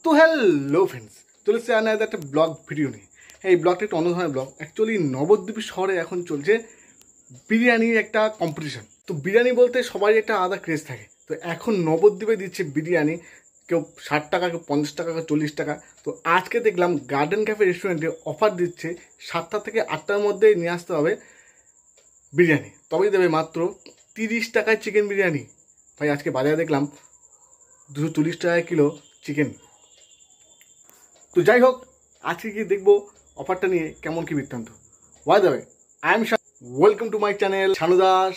তো hello friends, চলে এসেছে একটা ব্লগ ভিডিও নিয়ে। এই ব্লগটা একটা অন্য ধরনের ব্লগ। অ্যাকচুয়ালি নবদ্বীপ শহরে এখন চলছে বিরিয়ানির একটা কম্পিটিশন। তো বিরিয়ানি বলতে সবারই একটা আলাদা ক্রেজ থাকে। তো এখন নবদ্বীপে দিচ্ছে বিরিয়ানি, কেউ 60 টাকা, কেউ 50 টাকা, কেউ 40 টাকা। তো আজকে দেখলাম গার্ডেন ক্যাফে রেস্টুরেন্টে অফার দিচ্ছে 7টা থেকে 8টার মধ্যে নিয়ে আসতে হবে বিরিয়ানি, তবেই দেবে মাত্র 30 টাকায় চিকেন বিরিয়ানি। ভাই আজকে বাজারে দেখলাম 240 টাকা কিলো চিকেন। তো যাই হোক, আজকে কি দেখবো অফারটা নিয়ে কেমন কি বৃত্তান্ত। By the way, I am welcome to my channel Shanu Das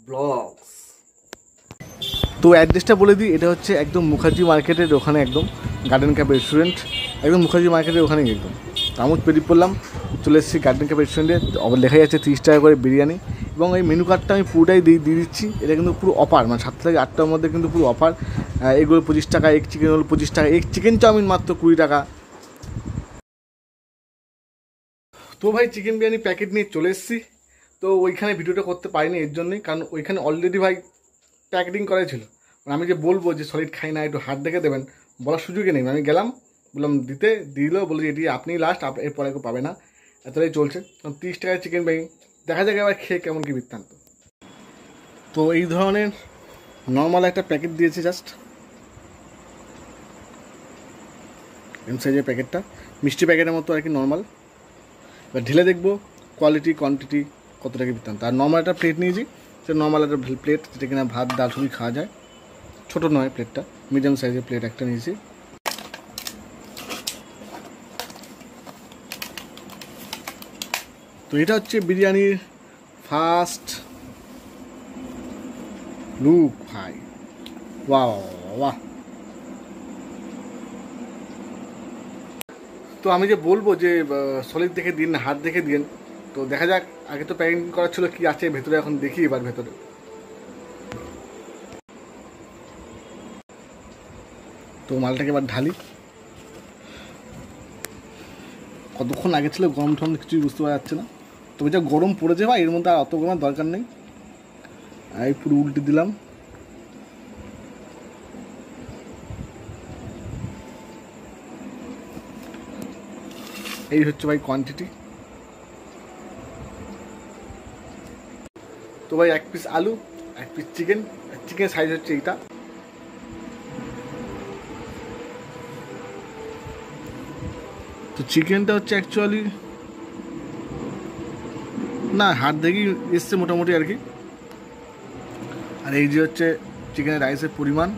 blogs. তো অ্যাড্রেসটা বলে দিই, এটা হচ্ছে একদম মুখার্জি মার্কেটের ওখানে, একদম গার্ডেন ক্যাফে রেস্টুরেন্ট, একদম মুখার্জি মার্কেটের ওখানেই একদম। আমি বেরিয়ে পড়লাম, চলে এসেছি গার্ডেন ক্যাফে রেস্টুরেন্টে। আবার লেখা যাচ্ছে 30 টাকা করে বিরিয়ানি, এবং এই মেনু কার্ডটা আমি পুরোটাই দিয়ে দিচ্ছি। এটা কিন্তু পুরো অফার, মানে 7 থেকে 8টার মধ্যে কিন্তু পুরো অফার। এগুলো 25 টাকা, এক চিকেন হলো 25 টাকা, এক চিকেন চাউমিন মাত্র 20 টাকা। তো ভাই চিকেন বিরিয়ানি প্যাকেট নিয়ে চলে এসেছি। তো ওইখানে ভিডিওটা করতে পারিনি এর জন্যই, কারণ ওইখানে অলরেডি ভাই প্যাকেটিং করাই ছিল। মানে আমি যে বলবো যে সলিড খাই না, একটু হাত দেখে দেবেন, বলার সুযোগই নেই। আমি গেলাম, বললাম দিতে, দিল, বলে এটি আপনি লাস্ট, এরপরে কেউ পাবে না, এতটাই চলছে। 30 টাকায় চিকেন বিরিয়ানি, দেখা যাক এবার খেয়ে কেমন কি বৃত্তান্ত। তো এই ধরনের নর্মাল একটা প্যাকেট দিয়েছে, জাস্ট এম সাইজের প্যাকেটটা, মিষ্টি প্যাকেটের মতো আর কি, নর্মাল। এবার ঢেলে দেখবো কোয়ালিটি কোয়ান্টিটি কত টাকা বৃত্তান্ত। আর নর্মাল একটা প্লেট নিয়েছি, সেটা নর্মাল একটা প্লেট, যেটা কিনা ভাত ডাল সবই খাওয়া যায়। ছোটো নয় প্লেটটা, মিডিয়াম সাইজের প্লেট একটা নিয়েছি। তো এটা হচ্ছে বিরিয়ানির ফার্স্ট লুক ভাই, বাহ বাহ। তো আমি যে বলবো যে সলিড দেখে দিন না, হাত দেখে দিন। তো দেখা যাক, আগে তো প্যাকিং করা ছিল কি আছে ভেতরে, এখন দেখি এবার ভেতরে। তো মালটাকে এবার ঢালি। কতক্ষণ আগে ছিল গরম ঠরম কিছুই বুঝতে পারা যাচ্ছে না। তবে যা গরম পড়েছে ভাই, এর মধ্যে আর অত গরমের দরকার নেই। এই পুরো উল্টে দিলাম। এই হচ্ছে ভাই কোয়ান্টিটি। তো ভাই 1 পিস আলু, 1 পিস চিকেন, চিকেন সাইজ হচ্ছে এইটা। তো চিকেনটা হচ্ছে অ্যাকচুয়ালি না, হাত দেখেই এসছে মোটামুটি আর কি। আর এই যে হচ্ছে চিকেনের রাইসের পরিমাণ।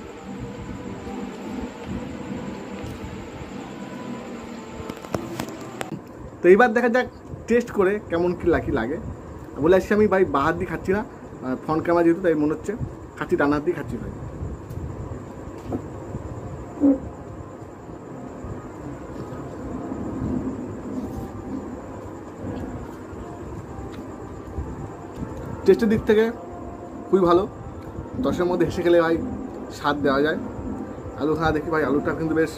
তো এইবার দেখা যাক টেস্ট করে কেমন কি লাগে। বলে আসছি আমি ভাই বাহাত দিয়ে খাচ্ছি না, ফ্রন্ট ক্যামেরা যেহেতু, তাই মনে হচ্ছে খাচ্ছি ডান হাত দিয়ে খাচ্ছি ভাই। টেস্টের দিক থেকে খুবই ভালো, 10-এর মধ্যে হেসে খেলে ভাই 7 দেওয়া যায়। আলু খাওয়া দেখি ভাই, আলুটা কিন্তু বেশ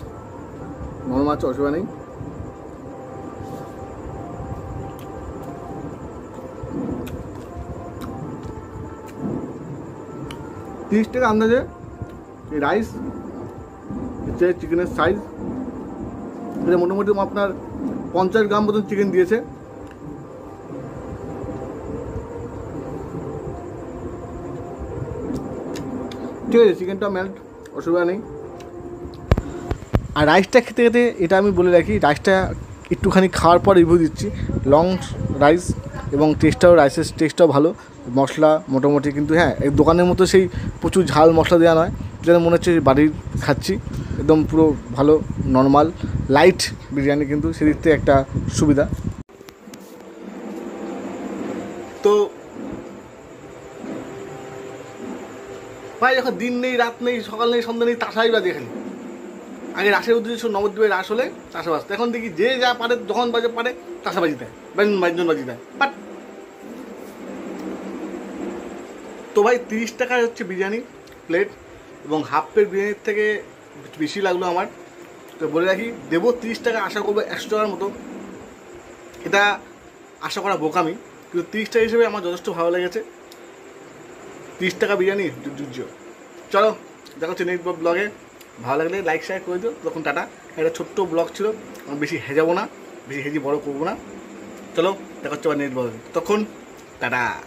নরম আছে, অসুবিধা নেই। $30 টাকা আন্দাজে এই রাইস, হচ্ছে চিকেনের সাইজ, এটা মোটামুটি আপনার 50 গ্রাম মতন চিকেন দিয়েছে। ঠিক আছে, চিকেনটা মেল্ট, অসুবিধা নেই। আর রাইসটা খেতে খেতে এটা আমি বলে রাখি, রাইসটা একটুখানি খাওয়ার পর রিভিউ দিচ্ছি। লং রাইস, এবং রাইসের টেস্টটাও ভালো। মশলা মোটামুটি, কিন্তু হ্যাঁ, এই দোকানের মতো সেই প্রচুর ঝাল মশলা দেওয়া নয়, যেন মনে হচ্ছে বাড়ির খাচ্ছি। একদম পুরো ভালো নর্মাল লাইট বিরিয়ানি, কিন্তু সেদিক থেকে একটা সুবিধা। তো ভাই যখন দিন নেই, রাত নেই, সকাল নেই, সন্ধ্যা নেই, তাসাই বাজে খালি। আগে রাসের উদ্দেশ্য নবদ্বীপের রাস হলে তাসা বাজতো, এখন দেখি যে যা পারে, যখন বাজে পারে তাসাবাজি দেয়, ব্যঞ্জন বাজি দেয়। বাট তো ভাই 30 টাকায় হচ্ছে বিরিয়ানি প্লেট, এবং হাফ প্লেট বিরিয়ানির থেকে বেশি লাগলো আমার। তো বলে রাখি, দেবো 30 টাকা, আশা করবো 100 টাকার মতো। এটা আশা করা বোকামি, কিন্তু 30 টাকা হিসেবে আমার যথেষ্ট ভালো লেগেছে। 30 টাকা বিরিয়ানি জুজিও। চলো দেখা হচ্ছে নেক্সট ব্লগে। ভালো লাগলে লাইক শেয়ার করে দিও। তখন টাটা। একটা ছোট্ট ব্লগ ছিল, বেশি হেজাবো না, বেশি হেজি বড় করবো না। চলো দেখা হচ্ছে আবার নেক্সট ব্লগে, তখন টাটা।